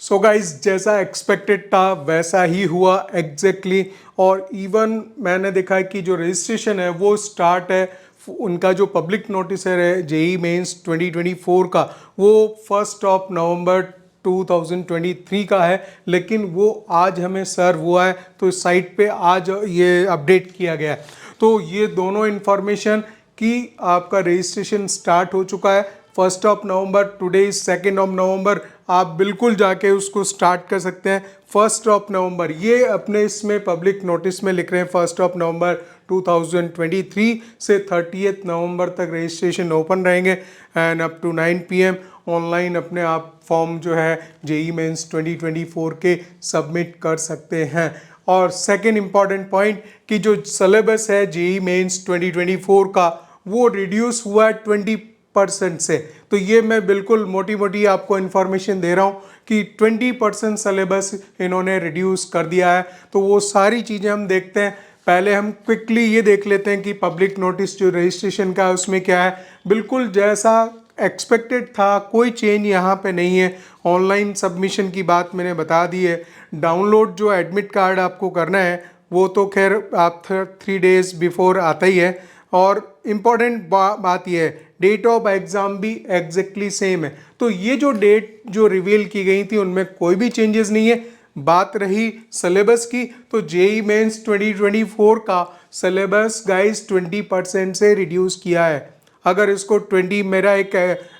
So guys जैसा expected था वैसा ही हुआ एग्जैक्टली और इवन मैंने देखा है कि जो रजिस्ट्रेशन है वो स्टार्ट है। उनका जो पब्लिक नोटिस है जेई मेंस 2024 का वो 1 नवंबर 2023 का है, लेकिन वो आज हमें सर्व हुआ है तो इस साइट पे आज ये अपडेट किया गया है। तो ये दोनों इन्फॉर्मेशन कि आपका रजिस्ट्रेशन स्टार्ट हो चुका है 1 नवंबर, टुडे इज 2 नवंबर, आप बिल्कुल जाके उसको स्टार्ट कर सकते हैं 1 नवंबर। ये अपने इसमें पब्लिक नोटिस में लिख रहे हैं 1 नवंबर 2023 से 30 नवंबर तक रजिस्ट्रेशन ओपन रहेंगे and up to 9 PM online अपने आप फॉर्म जो है जेई मेंस 2024 के सबमिट कर सकते हैं। और सेकेंड इम्पॉर्टेंट पॉइंट कि जो सिलेबस है जेई मेंस 2024 का वो रिड्यूस हुआ है 20% से। तो ये मैं बिल्कुल मोटी मोटी आपको इन्फॉर्मेशन दे रहा हूँ कि 20% सिलेबस इन्होंने रिड्यूस कर दिया है। तो वो सारी चीज़ें हम देखते हैं। पहले हम क्विकली ये देख लेते हैं कि पब्लिक नोटिस जो रजिस्ट्रेशन का है उसमें क्या है। बिल्कुल जैसा एक्सपेक्टेड था, कोई चेंज यहाँ पे नहीं है। ऑनलाइन सबमिशन की बात मैंने बता दी है। डाउनलोड जो एडमिट कार्ड आपको करना है वो तो खैर आप 3 डेज बिफोर आता ही है। और इम्पॉर्टेंट बात यह है डेट ऑफ एग्ज़ाम भी एग्जैक्टली सेम है। तो ये जो डेट जो रिवील की गई थी उनमें कोई भी चेंजेस नहीं है। बात रही सिलेबस की तो जेई मेंस 2024 का सिलेबस गाइस 20% से रिड्यूस किया है। अगर इसको 20 मेरा एक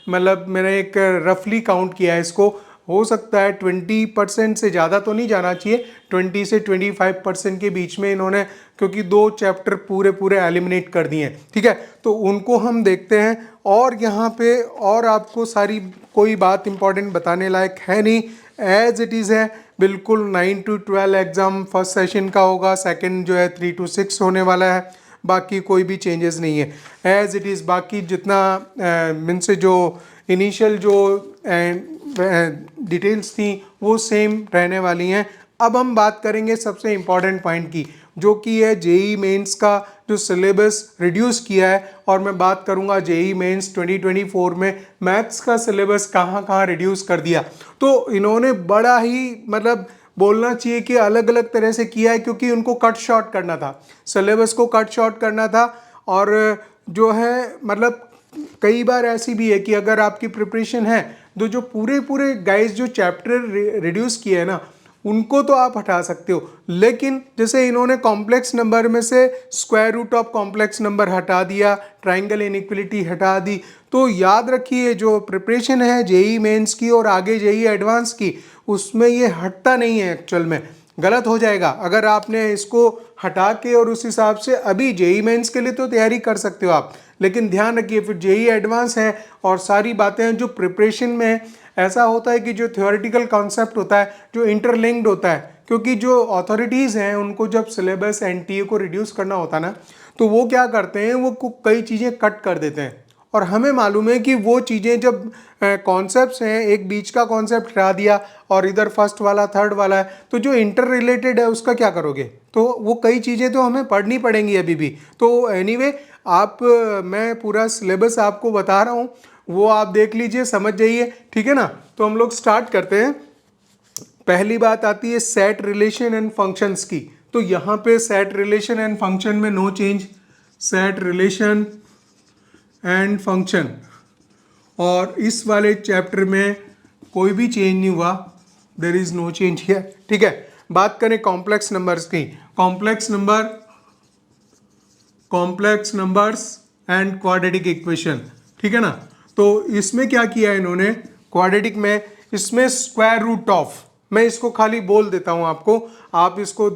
मतलब मैंने एक रफली काउंट किया है, इसको हो सकता है 20% से ज़्यादा तो नहीं जाना चाहिए, 20 से 25% के बीच में इन्होंने, क्योंकि 2 चैप्टर पूरे एलिमिनेट कर दिए हैं। ठीक है, तो उनको हम देखते हैं। और यहाँ पे और आपको सारी कोई बात इंपॉर्टेंट बताने लायक है नहीं, एज इट इज़ है बिल्कुल। 9 to 12 एग्ज़ाम फर्स्ट सेशन का होगा, सेकंड जो है 3 to 6 होने वाला है। बाकी कोई भी चेंजेस नहीं है, एज इट इज़। बाकी जितना मीन से जो इनिशियल जो डिटेल्स थी वो सेम रहने वाली हैं। अब हम बात करेंगे सबसे इम्पॉर्टेंट पॉइंट की, जो कि है जेई मेंस का जो सिलेबस रिड्यूस किया है। और मैं बात करूंगा जेई मेंस 2024 में मैथ्स का सिलेबस कहाँ कहाँ रिड्यूस कर दिया। तो इन्होंने बड़ा ही मतलब बोलना चाहिए कि अलग अलग तरह से किया है, क्योंकि उनको कट शॉर्ट करना था, सिलेबस को कट शॉर्ट करना था। और जो है मतलब कई बार ऐसी भी है कि अगर आपकी प्रिपरेशन है तो जो पूरे गाइस जो चैप्टर रिड्यूस किए हैं ना उनको तो आप हटा सकते हो, लेकिन जैसे इन्होंने कॉम्प्लेक्स नंबर में से square root of complex number हटा दिया, ट्राइंगल इनइक्वलिटी हटा दी। तो याद रखिए जो प्रिपरेशन है जेई मेंस की और आगे जेई एडवांस की, उसमें ये हटता नहीं है। एक्चुअल में गलत हो जाएगा अगर आपने इसको हटा के और उस हिसाब से अभी जेई मेंस के लिए तो तैयारी कर सकते हो आप, लेकिन ध्यान रखिए फिर जेई एडवांस है और सारी बातें जो प्रिपरेशन में है। ऐसा होता है कि जो थ्योरेटिकल कॉन्सेप्ट होता है जो इंटरलिंक्ड होता है, क्योंकि जो अथॉरिटीज़ हैं उनको जब सिलेबस एनटीए को रिड्यूस करना होता है ना, तो वो क्या करते हैं, वो कई चीज़ें कट कर देते हैं। और हमें मालूम है कि वो चीज़ें जब कॉन्सेप्ट्स हैं, एक बीच का कॉन्सेप्ट हटा दिया और इधर फर्स्ट वाला थर्ड वाला है, तो जो इंटर रिलेटेड है उसका क्या करोगे। तो वो कई चीज़ें तो हमें पढ़नी पड़ेंगी अभी भी। तो एनीवे आप मैं पूरा सिलेबस आपको बता रहा हूँ, वो आप देख लीजिए, समझ जाइए। ठीक है ना, तो हम लोग स्टार्ट करते हैं। पहली बात आती है सेट रिलेशन एंड फंक्शंस की। तो यहाँ पे सेट रिलेशन एंड फंक्शन में no change, set relation and function, और इस वाले चैप्टर में कोई भी चेंज नहीं हुआ, there is no change here. ठीक है, बात करें कॉम्प्लेक्स नंबर्स की। Complex numbers and quadratic equation. ठीक है ना, तो इसमें क्या किया इन्होंने क्वाड्रेटिक में, इसमें स्क्वायर रूट ऑफ, मैं इसको खाली बोल देता हूं आपको, आप इसको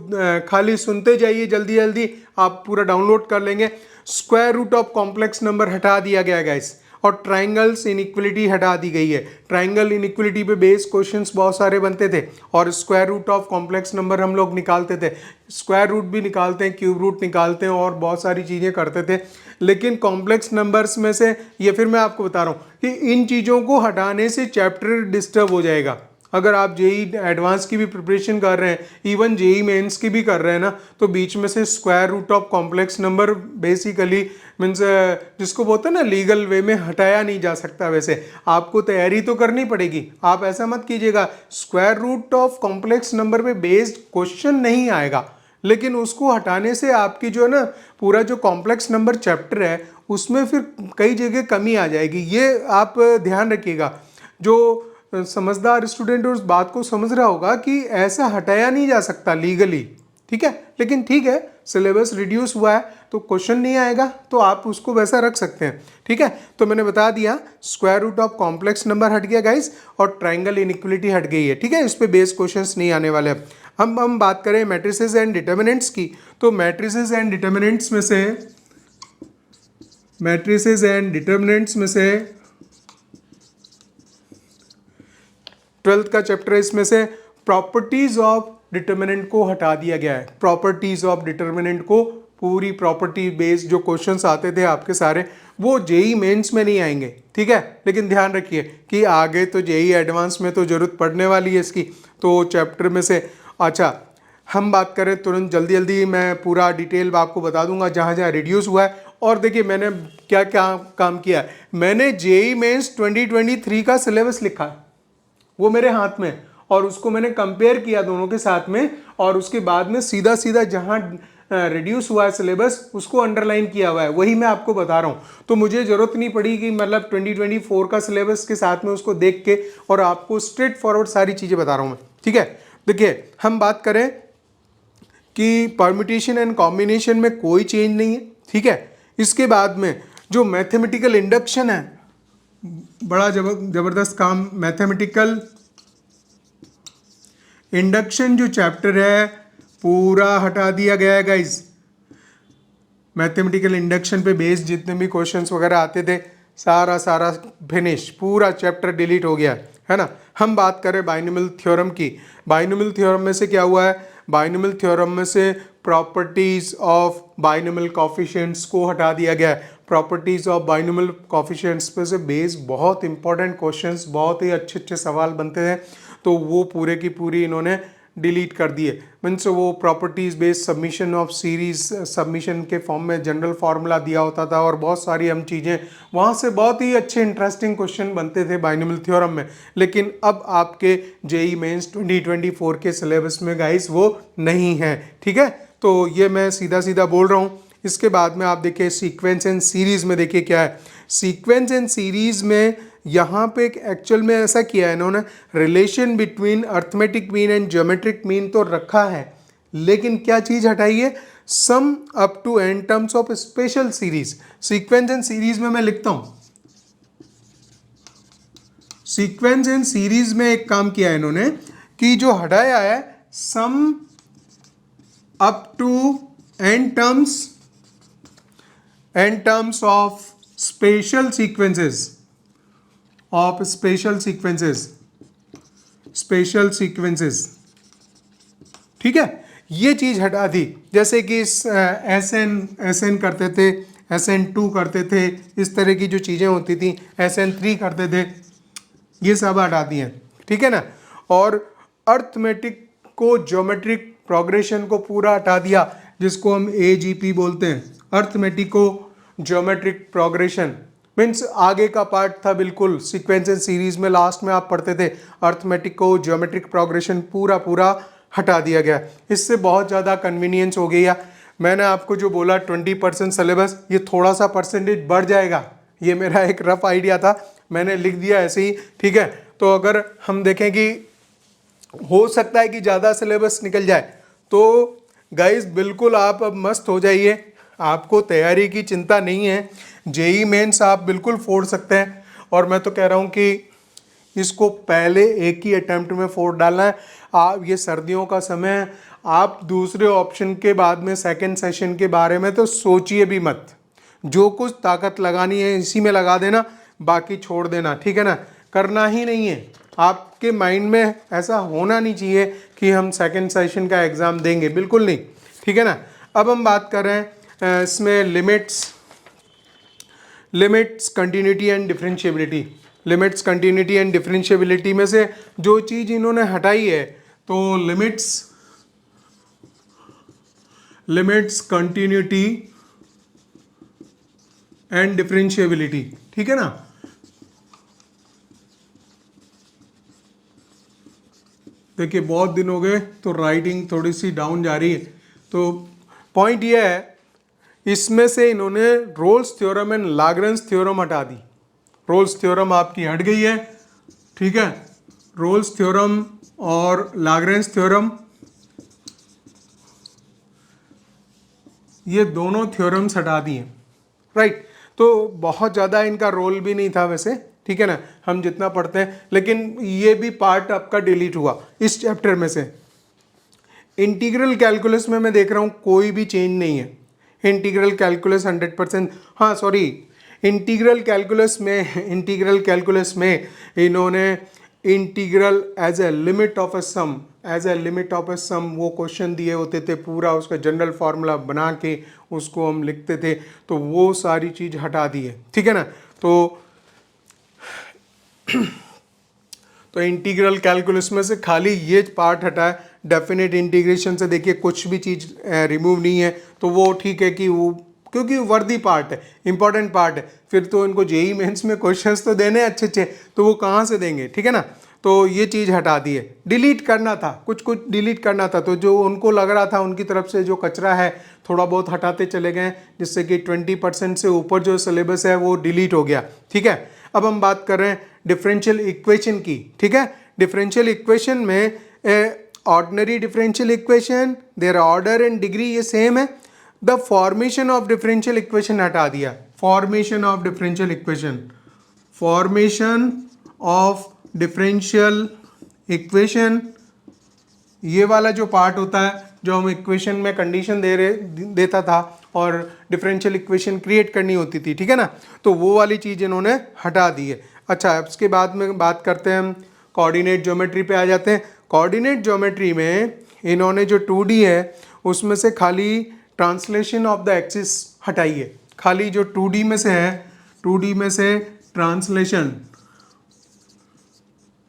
खाली सुनते जाइए, जल्दी जल्दी आप पूरा डाउनलोड कर लेंगे। Square root of complex number हटा दिया गया गाइस, और ट्राइंगल्स इनइक्वलिटी हटा दी गई है। ट्राइंगल इनइक्वलिटी पे बेस्ड क्वेश्चंस बहुत सारे बनते थे और square root of complex number हम लोग निकालते थे, स्क्वायर रूट भी निकालते हैं, क्यूब रूट निकालते हैं और बहुत सारी चीज़ें करते थे। लेकिन कॉम्प्लेक्स नंबर्स में से ये फिर मैं आपको बता रहा हूँ कि इन चीज़ों को हटाने से चैप्टर डिस्टर्ब हो जाएगा। अगर आप जेई एडवांस की भी प्रिपरेशन कर रहे हैं, इवन जेई मेंस की भी कर रहे हैं ना, तो बीच में से square root of complex number basically means जिसको बोलते हैं ना लीगल वे में हटाया नहीं जा सकता। वैसे आपको तैयारी तो करनी पड़ेगी, आप ऐसा मत कीजिएगा square root of complex number पे बेस्ड क्वेश्चन नहीं आएगा, लेकिन उसको हटाने से आपकी जो है ना पूरा जो कॉम्प्लेक्स नंबर चैप्टर है उसमें फिर कई जगह कमी आ जाएगी। ये आप ध्यान रखिएगा। जो समझदार स्टूडेंट उस बात को समझ रहा होगा कि ऐसा हटाया नहीं जा सकता लीगली, ठीक है, लेकिन ठीक है सिलेबस रिड्यूस हुआ है तो क्वेश्चन नहीं आएगा तो आप उसको वैसा रख सकते हैं, ठीक है। तो मैंने बता दिया square root of complex number हट गया गाइस, और ट्राइंगल इनइक्वलिटी हट गई है, ठीक है। इस पे बेस क्वेश्चंस नहीं आने वाले। हम बात करें मैट्रिसेस एंड डिटर्मिनेंट्स की, तो मैट्रिसेस एंड डिटर्मिनेंट्स में से 12th का चैप्टर है, इसमें से प्रॉपर्टीज ऑफ डिटर्मिनेंट को हटा दिया गया है। प्रॉपर्टीज ऑफ डिटर्मिनेंट को, पूरी प्रॉपर्टी बेस्ड जो क्वेश्चंस आते थे आपके सारे, वो जेई मेंस में नहीं आएंगे, ठीक है। लेकिन ध्यान रखिए कि आगे तो जेई एडवांस में तो जरूरत पड़ने वाली है इसकी, तो चैप्टर में से अच्छा हम बात करें तुरंत जल्दी जल्दी मैं पूरा डिटेल आपको बता दूंगा जहाँ जहाँ रिड्यूस हुआ है। और देखिए मैंने क्या क्या काम किया है, मैंने जेई मेंस 2023 का सिलेबस लिखा है, वो मेरे हाथ में, और उसको मैंने कंपेयर किया दोनों के साथ में, और उसके बाद में सीधा सीधा जहां रिड्यूस हुआ है सिलेबस उसको अंडरलाइन किया हुआ है, वही मैं आपको बता रहा हूं। तो मुझे जरूरत नहीं पड़ी कि मतलब 2024 का सिलेबस के साथ में उसको देख के और आपको स्ट्रेट फॉरवर्ड सारी चीजें बता रहा हूं मैं, ठीक है। देखिए हम बात करें कि परम्यूटेशन एंड कॉम्बिनेशन में कोई चेंज नहीं है, ठीक है। इसके बाद में जो मैथमेटिकल इंडक्शन है, बड़ा जबरदस्त काम, मैथमेटिकल इंडक्शन जो चैप्टर है पूरा हटा दिया गया है गाइज। मैथमेटिकल इंडक्शन पे बेस्ड जितने भी क्वेश्चंस वगैरह आते थे सारा फिनिश, पूरा चैप्टर डिलीट हो गया है ना। हम बात करें बाइनोमियल थ्योरम की, बाइनोमियल थ्योरम में से क्या हुआ है, बाइनोमियल थ्योरम में से प्रॉपर्टीज ऑफ बाइनोमियल कोफिशिएंट्स को हटा दिया गया है। प्रॉपर्टीज ऑफ बाइनोमियल कोफिशिएंट्स पे से बेस बहुत इंपॉर्टेंट क्वेश्चंस, बहुत ही अच्छे अच्छे सवाल बनते थे, तो वो पूरे की पूरी इन्होंने डिलीट कर दिए। मीन्स वो properties based submission of series submission के फॉर्म में जनरल फार्मूला दिया होता था और बहुत सारी हम चीज़ें वहाँ से बहुत ही अच्छे इंटरेस्टिंग क्वेश्चन बनते थे बाइनोमियल थ्योरम में। लेकिन अब आपके जेई मेंस 2024 के सिलेबस में गाइस वो नहीं है, ठीक है। तो ये मैं सीधा सीधा बोल रहा हूँ। इसके बाद में आप देखिए सीक्वेंस एंड सीरीज में, देखिए क्या है सीक्वेंस एंड सीरीज में, यहाँ पे एक्चुअल में ऐसा किया है इन्होंने, relation between arithmetic mean and geometric mean तो रखा है, लेकिन क्या चीज हटाई है, sum up to n terms of special series. Sequence and series में मैं लिखता हूं, सीक्वेंस एंड सीरीज में एक काम किया है इन्होंने कि जो हटाया है sum up to n terms of special sequences, of special sequences, ठीक है। ये चीज हटा दी, जैसे कि SN करते थे, SN2 करते थे, इस तरह की जो चीजें होती थी, SN3 करते थे, ये सब हटा दी हैं, ठीक है ना। और अर्थमेटिक को ज्योमेट्रिक प्रोग्रेशन को पूरा हटा दिया, जिसको हम AGP बोलते हैं, अर्थमेटिक को ज्योमेट्रिक प्रोग्रेशन। मीन्स आगे का पार्ट था बिल्कुल सीक्वेंस एंड सीरीज में, लास्ट में आप पढ़ते थे अर्थमेटिक को ज्योमेट्रिक प्रोग्रेशन पूरा हटा दिया गया। इससे बहुत ज़्यादा कन्वीनियंस हो गया। मैंने आपको जो बोला 20% सिलेबस, ये थोड़ा सा परसेंटेज बढ़ जाएगा, ये मेरा एक रफ आइडिया था, मैंने लिख दिया ऐसे ही, ठीक है। तो अगर हम देखें कि हो सकता है कि ज़्यादा सिलेबस निकल जाए, तो गाइज बिल्कुल आप अब मस्त हो जाइए, आपको तैयारी की चिंता नहीं है, जेई मेंस आप बिल्कुल फोड़ सकते हैं। और मैं तो कह रहा हूँ कि इसको पहले एक ही अटेम्प्ट में फोड़ डालना है। आप ये सर्दियों का समय है, आप दूसरे ऑप्शन के बाद में सेकंड सेशन के बारे में तो सोचिए भी मत, जो कुछ ताकत लगानी है इसी में लगा देना, बाकी छोड़ देना, ठीक है ना, करना ही नहीं है। आपके माइंड में ऐसा होना नहीं चाहिए कि हम सेकंड सेशन का एग्ज़ाम देंगे, बिल्कुल नहीं, ठीक है ना। अब हम बात कर रहे हैं इसमें limits, continuity and differentiability. Limits continuity and differentiability में से जो चीज़ इन्होंने हटाई है, तो लिमिट्स कंटिन्यूटी एंड डिफरेंशिएबिलिटी, ठीक है ना। देखिए बहुत दिन हो गए तो राइटिंग थोड़ी सी डाउन जा रही है। तो पॉइंट ये है, इसमें से इन्होंने Rolle's theorem and Lagrange theorem हटा दी। रोल्स थ्योरम आपकी हट गई है, ठीक है। रोल्स थ्योरम और लाग्रेंज थ्योरम, ये दोनों थ्योरम्स हटा दिए, राइट। तो बहुत ज़्यादा इनका रोल भी नहीं था वैसे, ठीक है ना, हम जितना पढ़ते हैं, लेकिन ये भी पार्ट आपका डिलीट हुआ इस चैप्टर में से। इंटीग्रल कैलकुलस में मैं देख रहा हूँ कोई भी चेंज नहीं है। इंटीग्रल कैलकुलस 100%, हाँ सॉरी, इंटीग्रल कैलकुलस में इन्होंने integral as a limit of a sum वो क्वेश्चन दिए होते थे, पूरा उसका जनरल फार्मूला बना के उसको हम लिखते थे, तो वो सारी चीज़ हटा दी है, ठीक है ना। तो इंटीग्रल कैलकुलस में से खाली ये पार्ट हटा है। डेफिनेट इंटीग्रेशन से देखिए कुछ भी चीज़ रिमूव नहीं है, तो वो ठीक है कि वो, क्योंकि वर्दी पार्ट है, इंपॉर्टेंट पार्ट है। फिर तो इनको जेई मेंस में क्वेश्चंस तो देने अच्छे अच्छे, तो वो कहाँ से देंगे, ठीक है ना। तो ये चीज़ हटा दी है। डिलीट करना था, कुछ डिलीट करना था, तो जो उनको लग रहा था उनकी तरफ से जो कचरा है थोड़ा बहुत हटाते चले गए, जिससे कि 20% से ऊपर जो सिलेबस है वो डिलीट हो गया, ठीक है। अब हम बात कर रहे हैं डिफरेंशियल इक्वेशन की, ठीक है। डिफरेंशियल इक्वेशन में ordinary differential equation, their order and degree ये सेम है। The formation of differential equation हटा दिया। फॉर्मेशन ऑफ डिफरेंशियल इक्वेशन, ये वाला जो पार्ट होता है, जो हम इक्वेशन में कंडीशन देता था और डिफरेंशियल इक्वेशन क्रिएट करनी होती थी, ठीक है ना, तो वो वाली चीज़ इन्होंने हटा दी है। अच्छा, इसके बाद में बात करते हैं हम कोऑर्डिनेट ज्योमेट्री पे आ जाते हैं। कोऑर्डिनेट ज्योमेट्री में इन्होंने जो 2D है उसमें से खाली ट्रांसलेशन ऑफ द एक्सिस हटाई है। खाली जो 2D में से है, 2D में से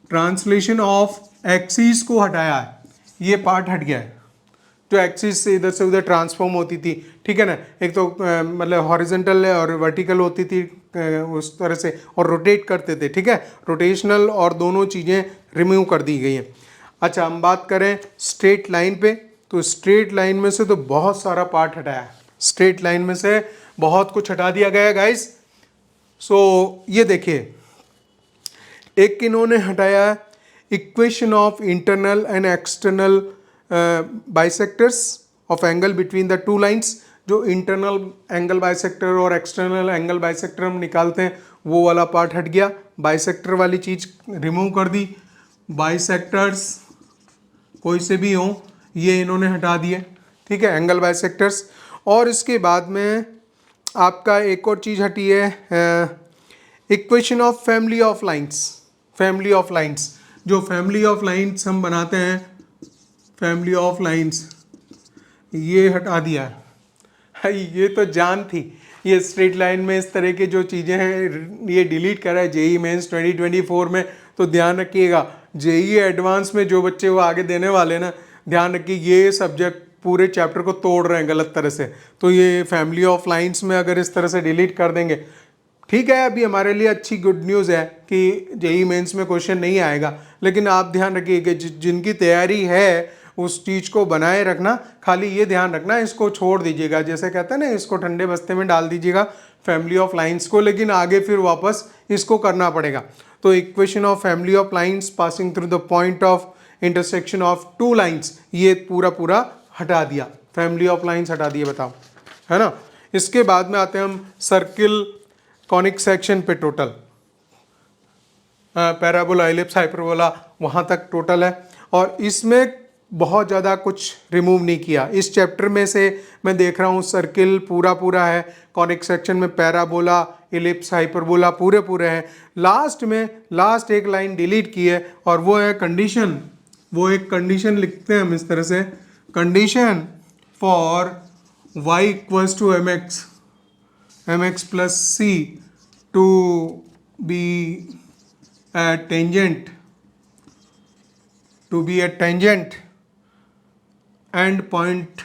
ट्रांसलेशन ऑफ एक्सिस को हटाया है, ये पार्ट हट गया है। जो एक्सिस से इधर से उधर ट्रांसफॉर्म होती थी, ठीक है ना, एक तो मतलब हॉरिजॉन्टल और वर्टिकल होती थी उस तरह से, और रोटेट करते थे, ठीक है। रोटेशनल और दोनों चीज़ें रिमूव कर दी गई हैं। अच्छा, हम बात करें स्ट्रेट लाइन पे, तो स्ट्रेट लाइन में से तो बहुत सारा पार्ट हटाया है। स्ट्रेट लाइन में से बहुत कुछ हटा दिया गया है गाइस। सो ये देखिए, एक इन्होंने हटाया equation of internal and external bisectors of angle between the two lines. जो इंटरनल एंगल बाइसेक्टर और एक्सटर्नल एंगल बाइसेक्टर हम निकालते हैं, वो वाला पार्ट हट गया। बाइसेक्टर वाली चीज़ रिमूव कर दी। बाइसेक्टर्स कोई से भी हों, ये इन्होंने हटा दिए, ठीक है, एंगल बाइसेक्टर्स। और इसके बाद में आपका एक और चीज़ हटी है, equation of family of lines. जो फैमिली ऑफ लाइंस हम बनाते हैं, फैमिली ऑफ लाइंस, ये हटा दिया है। ये तो जान थी, ये स्ट्रेट लाइन में इस तरह की जो चीज़ें हैं ये डिलीट करा है जेई मेंस 2024 में। तो ध्यान रखिएगा, जेई एडवांस में जो बच्चे वो आगे देने वाले ना, ध्यान रखिए ये सब्जेक्ट पूरे चैप्टर को तोड़ रहे हैं गलत तरह से। तो ये फैमिली ऑफ लाइंस में अगर इस तरह से डिलीट कर देंगे, ठीक है, अभी हमारे लिए अच्छी गुड न्यूज़ है कि जेई मेंस में क्वेश्चन नहीं आएगा, लेकिन आप ध्यान रखिए कि जिनकी तैयारी है उस चीज़ को बनाए रखना। खाली ये ध्यान रखना, इसको छोड़ दीजिएगा, जैसे कहते हैं ना, इसको ठंडे बस्ते में डाल दीजिएगा फैमिली ऑफ लाइंस को, लेकिन आगे फिर वापस इसको करना पड़ेगा। तो equation of family of lines passing through the point of intersection of two lines, ये पूरा हटा दिया, फैमिली ऑफ लाइंस हटा दिए, बताओ, है ना। इसके बाद में आते हैं हम सर्किल कॉनिक सेक्शन पे। टोटल पैराबोला, इलिप्स, हाइपरबोला, वहाँ तक टोटल है, और इसमें बहुत ज़्यादा कुछ रिमूव नहीं किया। इस चैप्टर में से मैं देख रहा हूँ सर्किल पूरा है, कॉनिक सेक्शन में पैराबोला, इलिप्स, हाइपरबोला पूरे हैं। लास्ट एक लाइन डिलीट की है, और वो है कंडीशन। वो एक कंडीशन लिखते हैं हम इस तरह से, condition for y equals to mx plus c to be tangent, to be a tangent and point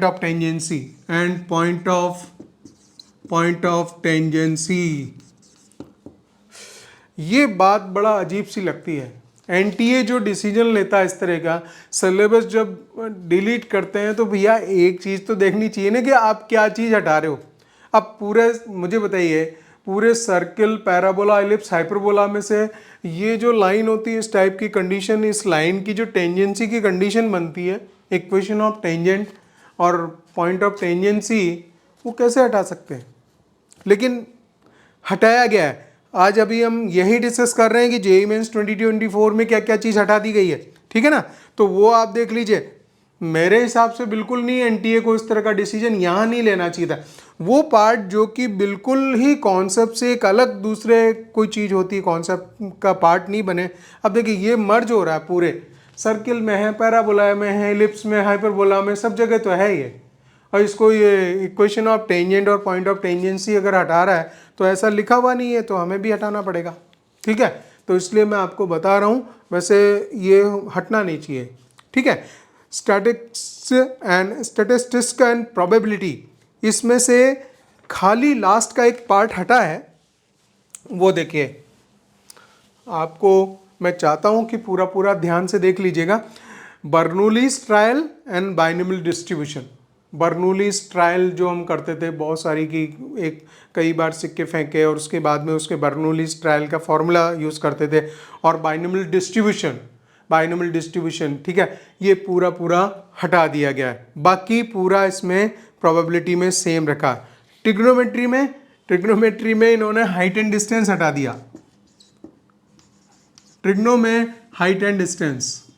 of tangency, and point of tangency। ये बात बड़ा अजीब सी लगती है। एनटीए जो डिसीजन लेता है इस तरह का, सिलेबस जब डिलीट करते हैं तो भैया एक चीज़ तो देखनी चाहिए ना कि आप क्या चीज़ हटा रहे हो। अब पूरे मुझे बताइए, पूरे सर्किल, पैराबोला, एलिप्स, हाइपरबोला में से ये जो लाइन होती है इस टाइप की कंडीशन, इस लाइन की जो टेंजेंसी की कंडीशन बनती है, इक्वेशन ऑफ टेंजेंट और पॉइंट ऑफ टेंजेंसी, वो कैसे हटा सकते हैं? लेकिन हटाया गया है। आज अभी हम यही डिस्कस कर रहे हैं कि जेईई मेंस 2024 में क्या क्या चीज़ हटा दी गई है, ठीक है ना। तो वो आप देख लीजिए। मेरे हिसाब से बिल्कुल नहीं एनटीए को इस तरह का डिसीजन यहाँ नहीं लेना चाहिए था। वो पार्ट जो कि बिल्कुल ही कॉन्सेप्ट से एक अलग दूसरे कोई चीज़ होती है, कॉन्सेप्ट का पार्ट नहीं बने। अब देखिए ये मर्ज हो रहा है, पूरे सर्किल में है, पैराबोला में है, एलिप्स में, हाइपरबोला में, सब जगह तो है ये। और इसको ये इक्वेशन ऑफ टेंजेंट और पॉइंट ऑफ टेंजेंसी अगर हटा रहा है तो ऐसा लिखा हुआ नहीं है, तो हमें भी हटाना पड़ेगा, ठीक है। तो इसलिए मैं आपको बता रहा हूँ, वैसे ये हटना नहीं चाहिए, ठीक है। स्टैटिस्टिक्स एंड प्रोबेबिलिटी, इसमें से खाली लास्ट का एक पार्ट हटा है, वो देखिए। आपको मैं चाहता हूँ कि पूरा पूरा ध्यान से देख लीजिएगा। Bernoulli's trial and binomial distribution. Bernoulli's trial जो हम करते थे बहुत सारी की, एक कई बार सिक्के फेंके और उसके बाद में उसके बर्नौलीज ट्रायल का फॉर्मूला यूज़ करते थे। और बाइनोमियल डिस्ट्रीब्यूशन, ठीक है, ये पूरा पूरा हटा दिया गया है। बाकी पूरा इसमें प्रोबेबिलिटी में सेम रखा। ट्रिग्नोमेट्री में इन्होंने हाइट एंड डिस्टेंस हटा दिया। ट्रिग्नो में हाइट एंड डिस्टेंस,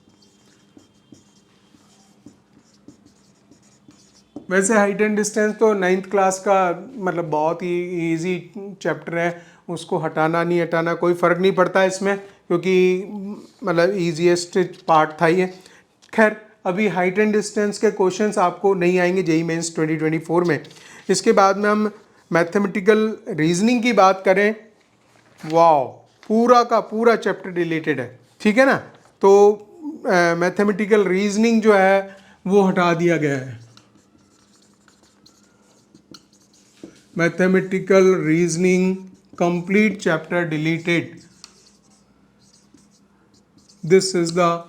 वैसे हाइट एंड डिस्टेंस तो 9th क्लास का मतलब बहुत ही इजी चैप्टर है, उसको हटाना नहीं हटाना कोई फ़र्क नहीं पड़ता इसमें, क्योंकि मतलब ईजीएस्ट पार्ट था ये। खैर अभी हाइट एंड डिस्टेंस के क्वेश्चंस आपको नहीं आएंगे जेईई मेंस 2024 में। इसके बाद में हम मैथमेटिकल रीजनिंग की बात करें, वाओ पूरा का पूरा चैप्टर डिलीटेड है, ठीक है ना। तो मैथमेटिकल रीजनिंग जो है वो हटा दिया गया है। Mathematical reasoning complete chapter deleted. This is the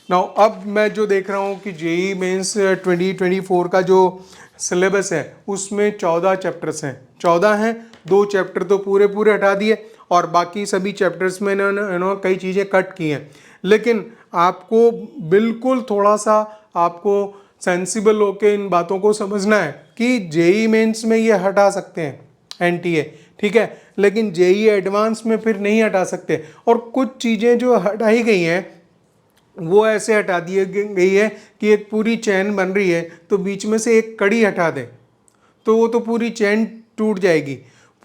now. अब मैं जो देख रहा हूँ कि जेईई मेंस 2024 का जो सिलेबस है उसमें 14 चैप्टर्स हैं, 14 हैं। 2 चैप्टर तो पूरे पूरे हटा दिए और बाकी सभी चैप्टर्स में इन्होंने कई चीज़ें कट की हैं। लेकिन आपको बिल्कुल थोड़ा सा आपको सेंसिबल होकर इन बातों को समझना है कि जेईई मेंस में ये हटा सकते हैं एनटीए, ठीक है, लेकिन जेईई एडवांस में फिर नहीं हटा सकते। और कुछ चीज़ें जो हटाई गई हैं वो ऐसे हटा दी गई है कि एक पूरी चैन बन रही है तो बीच में से एक कड़ी हटा दें तो वो तो पूरी चैन टूट जाएगी,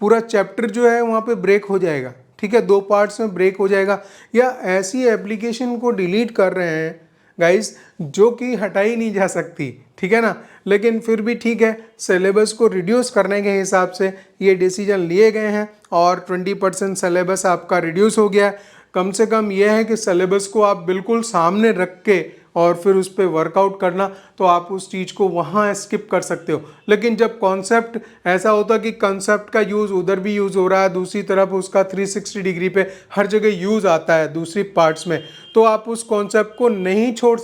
पूरा चैप्टर जो है वहाँ पे ब्रेक हो जाएगा, ठीक है, 2 पार्ट्स में ब्रेक हो जाएगा। या ऐसी एप्लीकेशन को डिलीट कर रहे हैं गाइस जो कि हटाई नहीं जा सकती, ठीक है ना। लेकिन फिर भी ठीक है, सिलेबस को रिड्यूस करने के हिसाब से ये डिसीजन लिए गए हैं और 20% सिलेबस आपका रिड्यूस हो गया। कम से कम ये है कि सिलेबस को आप बिल्कुल सामने रख के और फिर उस पर वर्कआउट करना, तो आप उस चीज़ को वहाँ स्किप कर सकते हो। लेकिन जब कॉन्सेप्ट ऐसा होता कि कॉन्सेप्ट का यूज़ उधर भी यूज़ हो रहा है, दूसरी तरफ उसका 360 डिग्री पे हर जगह यूज़ आता है दूसरी पार्ट्स में, तो आप उस कॉन्सेप्ट को नहीं छोड़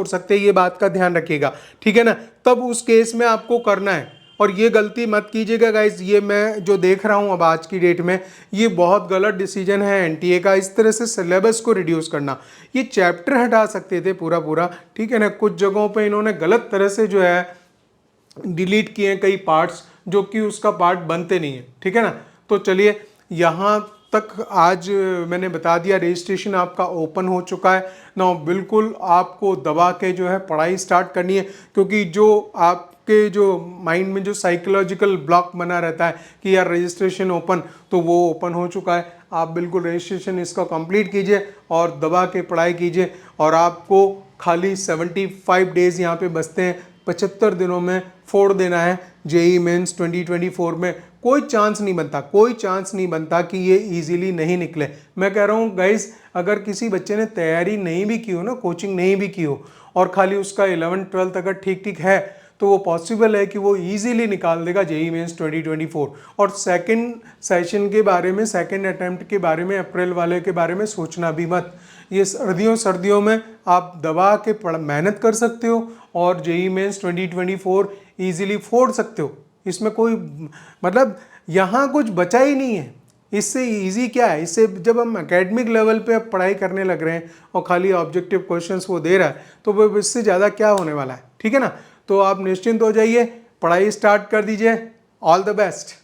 सकते, ये बात का ध्यान रखिएगा, ठीक है ना। तब उस केस में आपको करना है। और ये गलती मत कीजिएगा गाइज, ये मैं जो देख रहा हूँ अब आज की डेट में ये बहुत गलत डिसीजन है एनटीए का, इस तरह से सिलेबस को रिड्यूस करना। ये चैप्टर हटा सकते थे पूरा पूरा, ठीक है ना। कुछ जगहों पे इन्होंने गलत तरह से जो है डिलीट किए कई पार्ट्स जो कि उसका पार्ट बनते नहीं है, ठीक है ना। तो चलिए यहाँ तक आज मैंने बता दिया। रजिस्ट्रेशन आपका ओपन हो चुका है ना, बिल्कुल आपको दबा के जो है पढ़ाई स्टार्ट करनी है, क्योंकि जो आपके जो माइंड में जो साइकोलॉजिकल ब्लॉक बना रहता है कि यार रजिस्ट्रेशन ओपन, तो वो ओपन हो चुका है। आप बिल्कुल रजिस्ट्रेशन इसका कंप्लीट कीजिए और दबा के पढ़ाई कीजिए। और आपको खाली 75 डेज़ यहाँ पे बचते हैं, 75 दिनों में फोड़ देना है जेई मेंस 2024 में। कोई चांस नहीं बनता कि ये इजीली नहीं निकले। मैं कह रहा हूँ गाइस, अगर किसी बच्चे ने तैयारी नहीं भी की हो ना, कोचिंग नहीं भी की हो, और खाली उसका 11th-12th अगर ठीक है तो वो पॉसिबल है कि वो इजीली निकाल देगा जेई मेंस 2024। और सेकंड सेशन के बारे में, सेकंड अटेम्प्ट के बारे में, अप्रैल वाले के बारे में सोचना भी मत। ये सर्दियों में आप दबा के मेहनत कर सकते हो और जेई मेंस 2024 इजीली फोड़ सकते हो। इसमें कोई मतलब यहाँ कुछ बचा ही नहीं है। इससे इजी क्या है? इससे जब हम एकेडमिक लेवल पे अब पढ़ाई करने लग रहे हैं और खाली ऑब्जेक्टिव क्वेश्चंस वो दे रहा है, तो वो इससे ज़्यादा क्या होने वाला है? ठीक है ना? तो आप निश्चिंत हो जाइए, पढ़ाई स्टार्ट कर दीजिए। All the best.